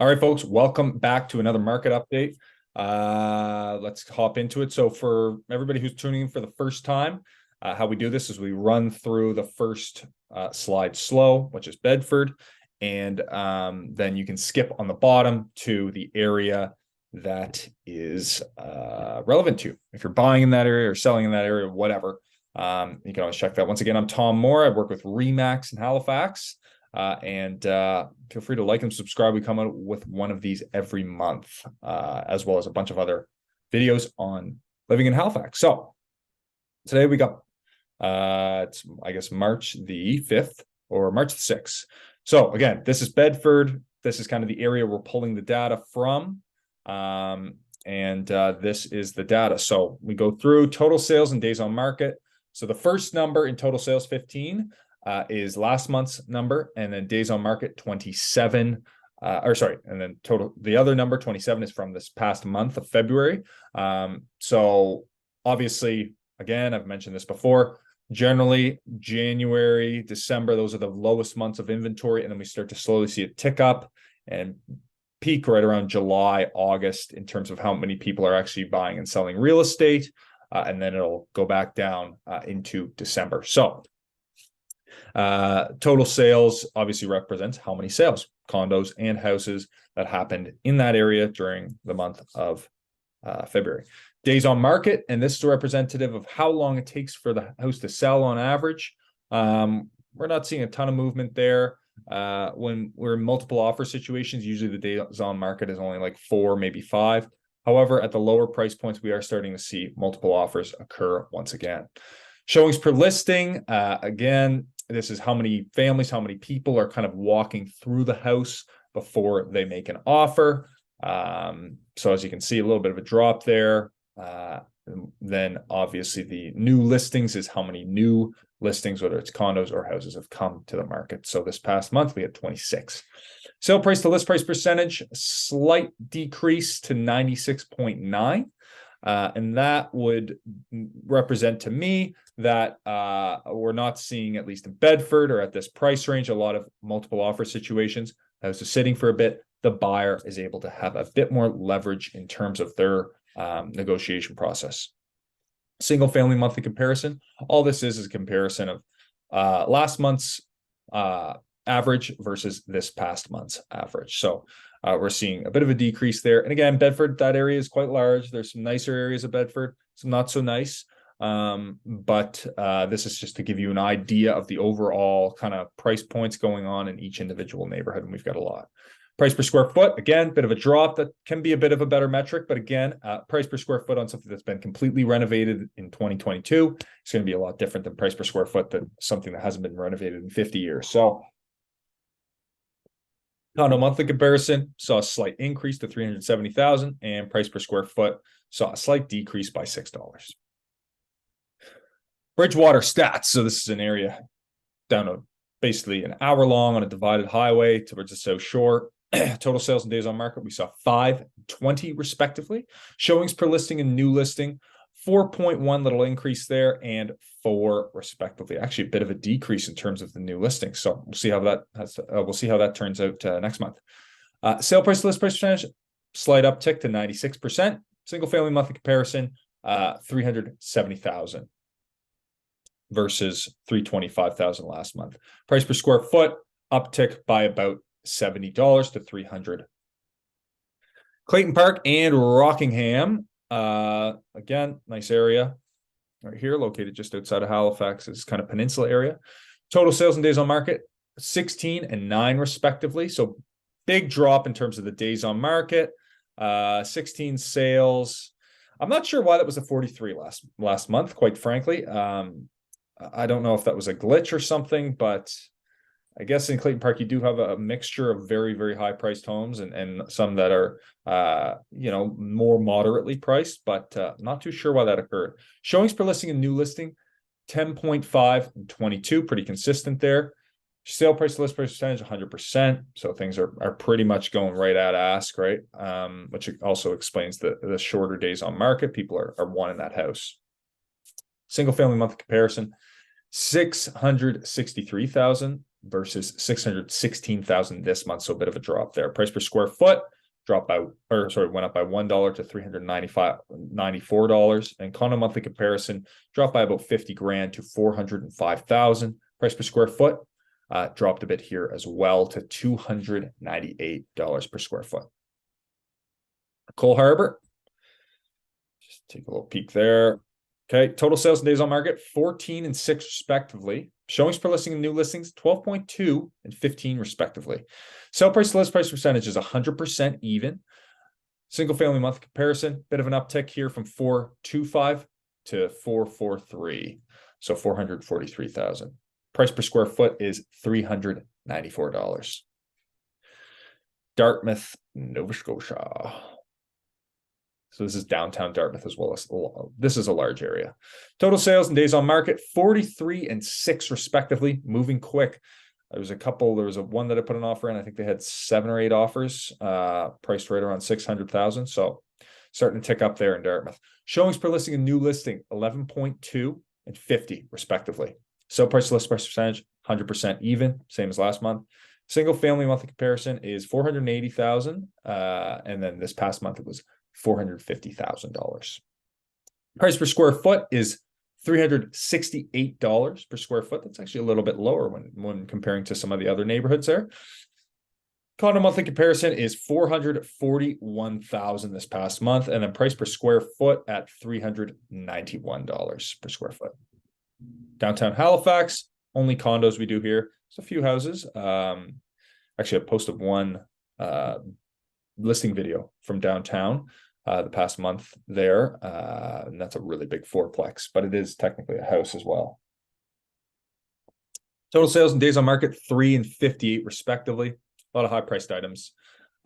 All right, folks, welcome back to another market update. Let's hop into it. So for everybody who's tuning in for the first time, how we do this is we run through the first slide slow, which is Bedford, and then you can skip on the bottom to the area that is relevant to you. If you're buying in that area or selling in that area, whatever, you can always check that. Once again, I'm Tom Moore. I work with RE/MAX in Halifax. And feel free to like and subscribe. We come out with one of these every month, as well as a bunch of other videos on living in Halifax. So today we got, it's, I guess, March the 5th or March the 6th. So again, this is Bedford. This is kind of the area we're pulling the data from. This is the data. So we go through total sales and days on market. So the first number in total sales, 15. Is last month's number, and then days on market 27, and then total, the other number 27 is from this past month of February. So obviously, again, I've mentioned this before, generally January, December, those are the lowest months of inventory, and then we start to slowly see it tick up and peak right around July, August in terms of how many people are actually buying and selling real estate, and then it'll go back down into December. So total sales obviously represents how many sales, condos and houses that happened in that area during the month of February. Days on market, and this is representative of how long it takes for the house to sell on average. We're not seeing a ton of movement there. When we're in multiple offer situations, usually the days on market is only like 4, maybe 5. However, at the lower price points, we are starting to see multiple offers occur once again. Showings per listing, again, this is how many families, how many people are kind of walking through the house before they make an offer. So as you can see, a little bit of a drop there. Then obviously the new listings is how many new listings, whether it's condos or houses, have come to the market. So this past month, we had 26. Sale price to list price percentage, slight decrease to 96.9. And that would represent to me that we're not seeing, at least in Bedford or at this price range, a lot of multiple offer situations. House is sitting for a bit. The buyer is able to have a bit more leverage in terms of their negotiation process. Single family monthly comparison. All this is a comparison of last month's average versus this past month's average. So we're seeing a bit of a decrease there. And again, Bedford, that area is quite large. There's some nicer areas of Bedford, some not so nice. But this is just to give you an idea of the overall kind of price points going on in each individual neighborhood. And we've got a lot. Price per square foot, again, bit of a drop. That can be a bit of a better metric. But again, price per square foot on something that's been completely renovated in 2022, it's going to be a lot different than price per square foot than something that hasn't been renovated in 50 years. So condo monthly comparison saw a slight increase to $370,000, and price per square foot saw a slight decrease by $6. Bridgewater stats. So this is an area down to basically an hour long on a divided highway towards the South Shore. Total sales and days on market, we saw 5 and 20 respectively. Showings per listing and new listing, 4.1, little increase there, and 4 respectively. Actually, a bit of a decrease in terms of the new listings. So we'll see how that turns out next month. Sale price to list price percentage, slight uptick to 96%. Single family monthly comparison, 370,000 versus 325,000 last month. Price per square foot uptick by about $70 to $300. Clayton Park and Rockingham. Again, nice area right here, located just outside of Halifax. It's kind of peninsula area. Total sales and days on market, 16 and 9 respectively. So big drop in terms of the days on market. 16 sales. I'm not sure why that was a 43 last month, quite frankly. I don't know if that was a glitch or something, but I guess in Clayton Park, you do have a mixture of very, very high priced homes and some that are, more moderately priced, but not too sure why that occurred. Showings per listing and new listing, 10.5 and 22, pretty consistent there. Sale price to list price percentage, 100%. So things are pretty much going right at ask, right? Which also explains the shorter days on market. People are wanting that house. Single family monthly comparison, 663,000 versus 616,000 this month. So a bit of a drop there. Price per square foot went up by $1 to $394. And condo monthly comparison dropped by about 50 grand to 405,000. Price per square foot dropped a bit here as well to $298 per square foot. Cole Harbour, just take a little peek there. Okay, total sales and days on market 14 and 6 respectively. Showings per listing and new listings 12.2 and 15 respectively. Sale price to list price percentage is 100% even. Single family month comparison, bit of an uptick here from 425 to 443, so 443,000. Price per square foot is $394. Dartmouth, Nova Scotia. So this is downtown Dartmouth as well as this is a large area. Total sales and days on market 43 and 6 respectively, moving quick. There was one that I put an offer in. I think they had 7 or 8 offers, priced right around 600,000. So starting to tick up there in Dartmouth. Showings per listing and new listing 11.2 and 50 respectively. Sale price to list price percentage 100% even, same as last month. Single family monthly comparison is 480,000, and then this past month it was $450,000. Price per square foot is $368 per square foot. That's actually a little bit lower when comparing to some of the other neighborhoods there. Condo monthly comparison is $441,000 this past month, and then price per square foot at $391 per square foot. Downtown Halifax, only condos we do here. There's a few houses. Actually, I posted one listing video from downtown the past month there, and that's a really big fourplex, but it is technically a house as well. Total sales and days on market 3 and 58 respectively. A lot of high priced items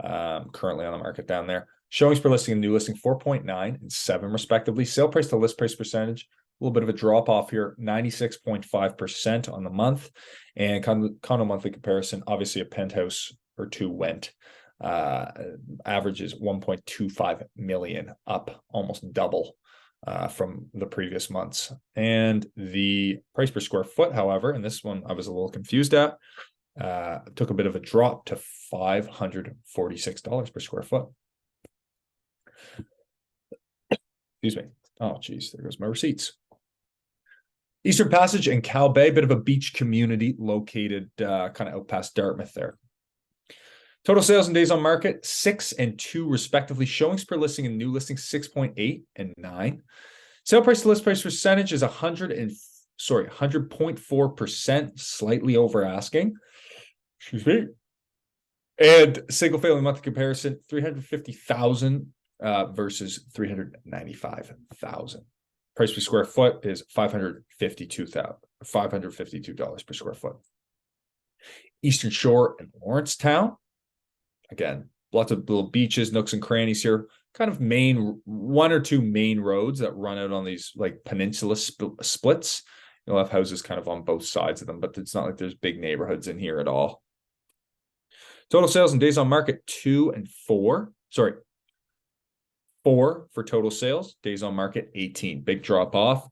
currently on the market down there. Showings per listing and new listing 4.9 and 7 respectively. Sale price to list price percentage, a little bit of a drop off here, 96.5% on the month. And condo monthly comparison, obviously a penthouse or 2 went. Averages 1.25 million, up almost double from the previous months. And the price per square foot, however, and this one I was a little confused at, took a bit of a drop to $546 per square foot. Excuse me. Oh, geez, there goes my receipts. Eastern Passage and Cal Bay, bit of a beach community located kind of out past Dartmouth there. Total sales and days on market 6 and 2 respectively. Showings per listing and new listing 6.8 and 9. Sale price to list price percentage is 100.4%, slightly over asking. Excuse me. And single family monthly comparison 350,000 versus 395,000. Price per square foot is $552 per square foot. Eastern Shore and Lawrencetown. Again, lots of little beaches, nooks and crannies here. Kind of one or two main roads that run out on these like peninsula splits. You'll have houses kind of on both sides of them, but it's not like there's big neighborhoods in here at all. Total sales and days on market 2 and 4. Sorry, 4 for total sales. Days on market 18. Big drop off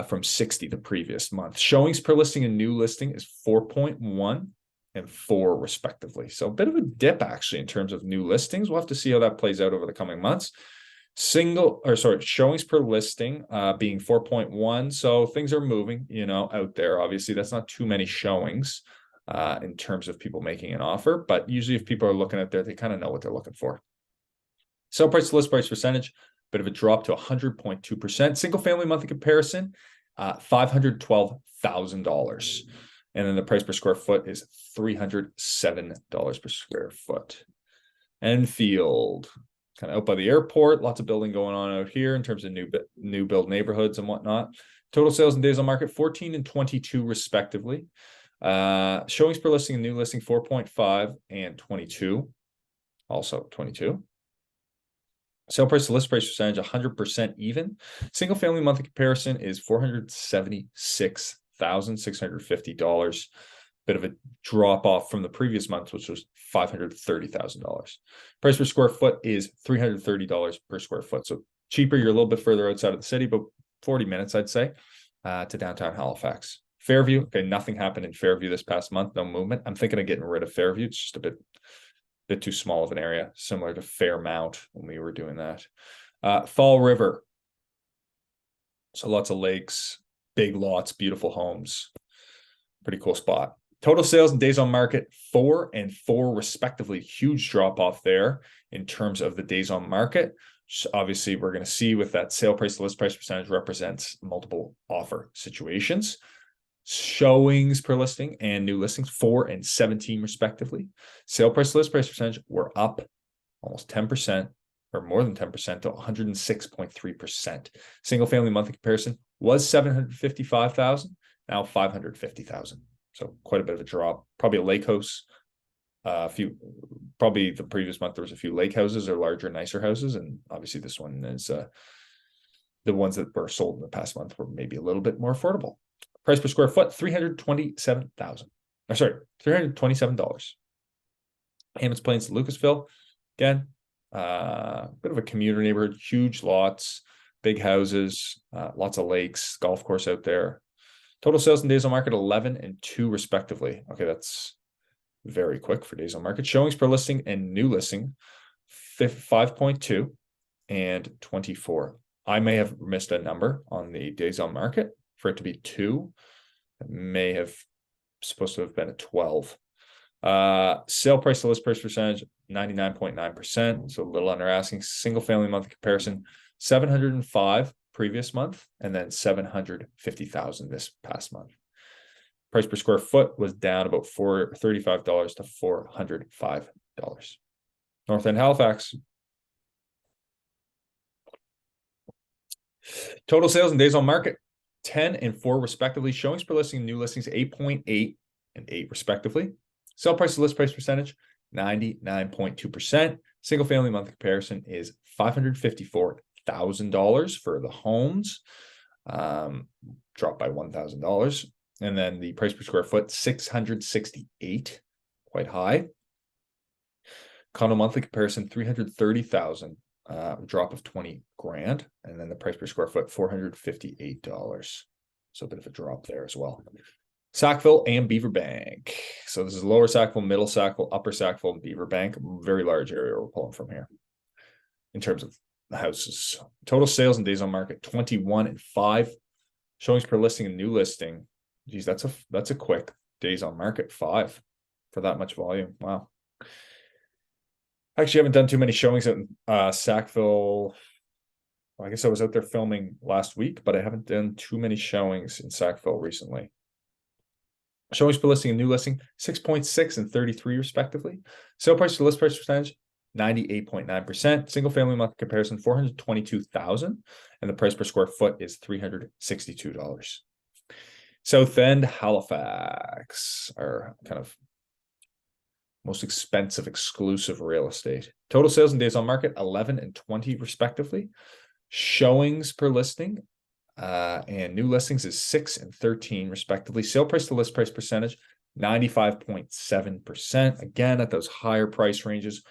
from 60 the previous month. Showings per listing and new listing is 4.1 and 4 respectively. So a bit of a dip actually in terms of new listings. We'll have to see how that plays out over the coming months. Showings per listing being 4.1. So things are moving, out there. Obviously, that's not too many showings in terms of people making an offer, but usually if people are looking out there, they kind of know what they're looking for. Sale price to list price percentage, bit of a drop to 100.2%. Single family monthly comparison, $512,000. And then the price per square foot is $307 per square foot. Enfield, kind of out by the airport, lots of building going on out here in terms of new build neighborhoods and whatnot. Total sales and days on market 14 and 22 respectively. Showings per listing and new listing 4.5 and 22. Also 22. Sale price to list price percentage 100% even. Single family monthly comparison is $476,650. Bit of a drop off from the previous month, which was $530,000. Price per square foot is $330 per square foot. So cheaper. You're a little bit further outside of the city, but 40 minutes, I'd say, to downtown Halifax. Fairview, okay, nothing happened in Fairview this past month, no movement. I'm thinking of getting rid of Fairview. It's just a bit too small of an area, similar to Fairmount when we were doing that. Fall River. So lots of lakes, big lots, beautiful homes. Pretty cool spot. Total sales and days on market, 4 and 4 respectively. Huge drop off there in terms of the days on market. So obviously, we're going to see with that sale price to list price percentage represents multiple offer situations. Showings per listing and new listings, 4 and 17 respectively. Sale price to list price percentage were up almost 10% or more than 10% to 106.3%. Single family monthly comparison was 755,000, now 550,000. So quite a bit of a drop. Probably a lake house. Probably the previous month there was a few lake houses or larger, nicer houses, and obviously this one is the ones that were sold in the past month were maybe a little bit more affordable. Price per square foot, $327,000. $327. Hammonds Plains, Lucasville, again, bit of a commuter neighborhood, huge lots, big houses, lots of lakes, golf course out there. Total sales and days on market, 11 and 2 respectively. Okay, that's very quick for days on market. Showings per listing and new listing, 5.2 and 24. I may have missed a number on the days on market for it to be 2. It may have supposed to have been a 12. Sale price to list price percentage, 99.9%. So a little under asking. Single family monthly comparison, 705 previous month, and then 750,000 this past month. Price per square foot was down about $35 to $405. North End Halifax. Total sales and days on market, 10 and 4 respectively. Showings per listing, new listings, 8.8 and 8 respectively. Sell price to list price percentage, 99.2%. Single family monthly comparison is $554,000 for the homes, dropped by $1,000. And then the price per square foot, 668, quite high. Condo monthly comparison, 330,000, drop of 20 grand. And then the price per square foot, $458. So a bit of a drop there as well. Sackville and Beaverbank. So this is lower Sackville, middle Sackville, upper Sackville, and Beaverbank. Very large area we're pulling from here in terms of the houses. Total sales and days on market, 21 and 5. Showings per listing and new listing. Geez, that's a quick days on market, 5 for that much volume. Wow. Actually, haven't done too many showings at Sackville. Well, I guess I was out there filming last week, but I haven't done too many showings in Sackville recently. Showings per listing and new listing, 6.6 and 33 respectively. Sale price to list price percentage, 98.9%. Single family month comparison, 422,000, and the price per square foot is $362. South End Halifax, our kind of most expensive exclusive real estate. Total sales and days on market, 11 and 20 respectively. Showings per listing and new listings is 6 and 13 respectively. Sale price to list price percentage, 95.7%. Again, at those higher price ranges.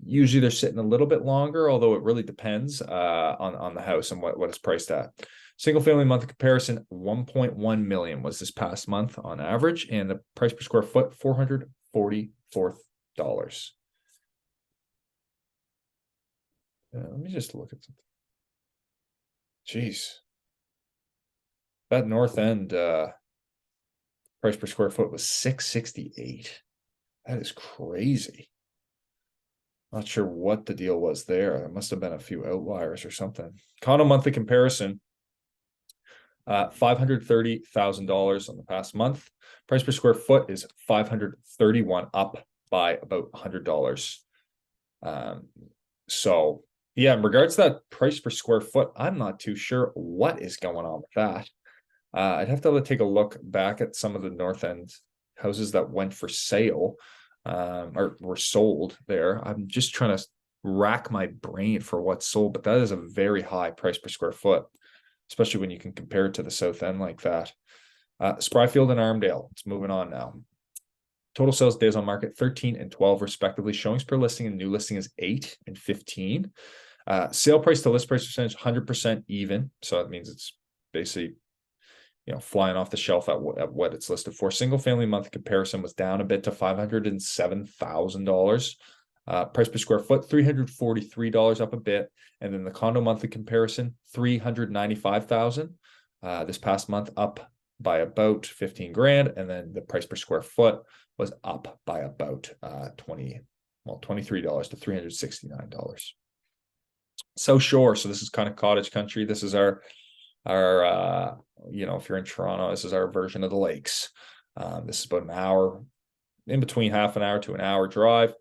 Usually they're sitting a little bit longer, although it really depends on the house and what it's priced at. Single family monthly comparison, 1.1 million was this past month on average, and the price per square foot, $444. Let me just look at something. Jeez. That North End price per square foot was $668. That is crazy. Not sure what the deal was there. There must have been a few outliers or something. Condo monthly comparison, $530,000 on the past month. Price per square foot is $531, up by about $100. So yeah, in regards to that price per square foot, I'm not too sure what is going on with that. I'd have to take a look back at some of the North End houses that went for sale or were sold there. I'm just trying to rack my brain for what's sold, but that is a very high price per square foot, especially when you can compare it to the South End like that. Spryfield and Armdale, it's moving on now. Total sales days on market, 13 and 12 respectively. Showings per listing and new listing is 8 and 15. Sale price to list price percentage, 100% even. So that means it's basically flying off the shelf at what it's listed for. Single family monthly comparison was down a bit to $507,000. Price per square foot, $343, up a bit. And then the condo monthly comparison, $395,000. This past month, up by about 15 grand. And then the price per square foot was up by about $23 to $369. South Shore. So this is kind of cottage country. This is our if you're in Toronto, this is our version of the lakes. This is about an hour, in between half an hour to an hour drive.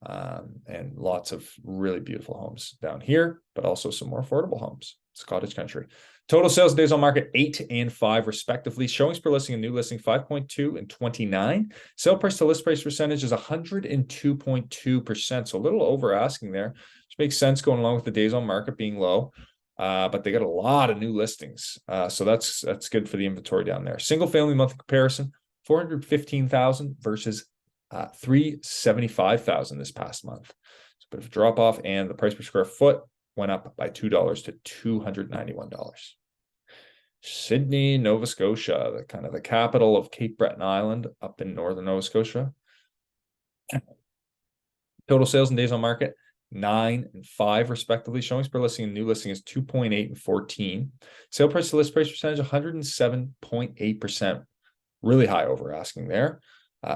And lots of really beautiful homes down here, but also some more affordable homes. It's cottage country. Total sales days on market 8 and 5 respectively. Showings per listing and new listing 5.2 and 29. Sale price to list price percentage is 102.2%. So a little over asking there, which makes sense going along with the days on market being low. But they got a lot of new listings. So that's good for the inventory down there. Single family monthly comparison, 415,000 versus 375,000 this past month. It's a bit of a drop off, and the price per square foot went up by $2 to $291. Sydney, Nova Scotia, the capital of Cape Breton Island up in northern Nova Scotia. Total sales and days on market 9 and 5 respectively. Showings per listing and new listing is 2.8 and 14. Sale price to list price percentage 107.8%. Really high over asking there.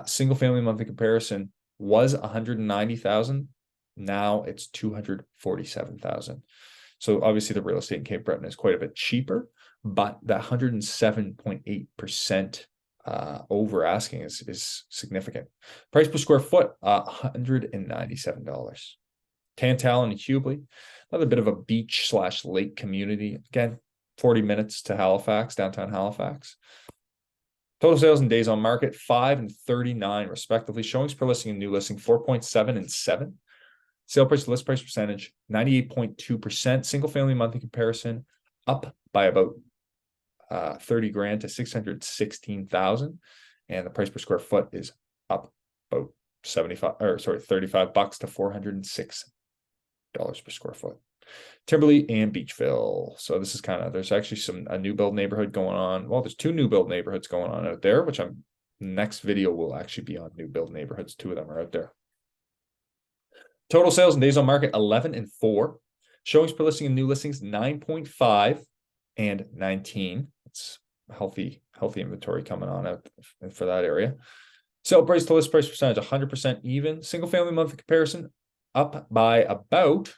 Single family monthly comparison was 190,000. Now it's 247,000. So obviously the real estate in Cape Breton is quite a bit cheaper, but that 107.8% over asking is significant. Price per square foot, $197. Tantallon and Hubley, another bit of a beach / lake community. Again, 40 minutes to Halifax, downtown Halifax. Total sales and days on market 5 and 39 respectively. Showings per listing and new listing 4.7 and 7. Sale price to list price percentage 98.2%. Single family monthly comparison up by about 30 grand to 616,000, and the price per square foot is up about $35 to $406 per square foot. Timberlea and Beechville. So this is there's actually a new build neighborhood going on. Well, there's 2 new build neighborhoods going on out there, which next video will actually be on new build neighborhoods. 2 of them are out there. Total sales and days on market 11 and 4. Showings per listing and new listings 9.5 and 19. It's healthy inventory coming on out for that area. Sale price to list price percentage 100% even. Single family monthly comparison up by about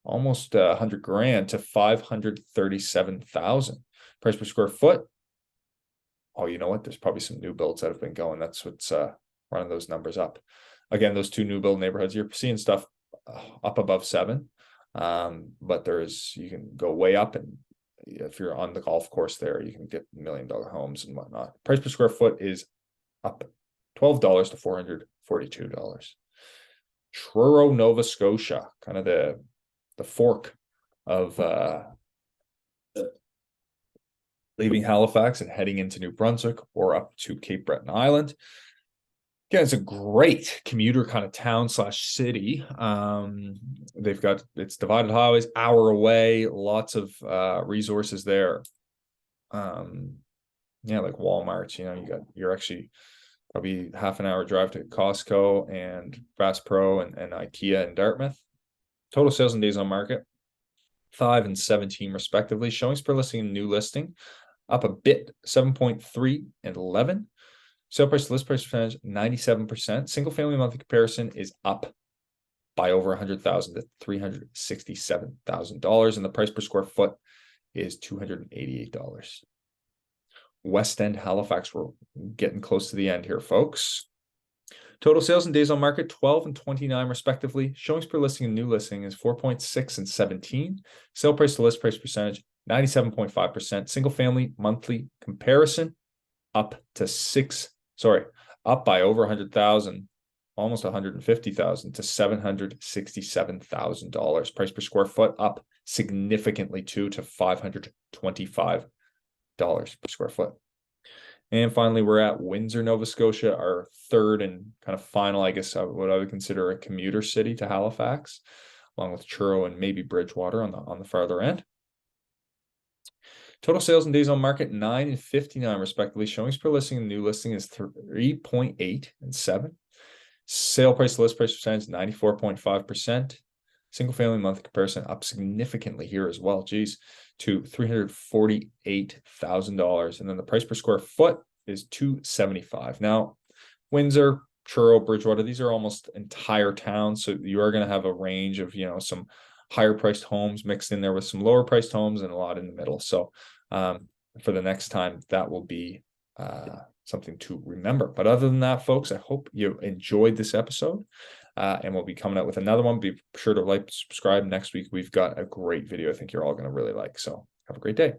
almost 100 grand to 537,000. Price per square foot. Oh, you know what? There's probably some new builds that have been going. That's what's running those numbers up. Again, those 2 new build neighborhoods, you're seeing stuff up above 7. But you can go way up, and if you're on the golf course there, you can get $1 million homes and whatnot. Price per square foot is up $12 to $442. Truro, Nova Scotia, kind of the fork of leaving Halifax and heading into New Brunswick or up to Cape Breton Island. Again, it's a great commuter kind of town / city. It's divided highways, hour away, lots of resources there. Like Walmart, you're actually probably half an hour drive to Costco and Bass Pro and IKEA in Dartmouth. Total sales and days on market 5 and 17 respectively. Showings per listing and new listing up a bit, 7.3 and 11. Sale price to list price percentage 97%. Single family monthly comparison is up by over 100,000 to $367,000, and the price per square foot is $288. West End Halifax, we're getting close to the end here, folks. Total sales and days on market 12 and 29 respectively. Showings per listing and new listing is 4.6 and 17. Sale price to list price percentage 97.5%. Single family monthly comparison up by over 100,000, almost 150,000 to $767,000. Price per square foot up significantly too to $525 per square foot. And finally, we're at Windsor, Nova Scotia, our third and kind of final, I guess, what I would consider a commuter city to Halifax, along with Truro and maybe Bridgewater on the farther end. Total sales and days on market, 9 and 59 respectively. Showings per listing and new listing is 3.8 and 7. Sale price to list price percentage, 94.5%. Single family monthly comparison up significantly here as well. Geez, to $348,000. And then the price per square foot is $275. Now, Windsor, Truro, Bridgewater, these are almost entire towns. So you are going to have a range of, some higher priced homes mixed in there with some lower priced homes and a lot in the middle. So for the next time, that will be something to remember. But other than that, folks, I hope you enjoyed this episode. And we'll be coming out with another one. Be sure to like, subscribe. Next week, we've got a great video I think you're all going to really like. So have a great day.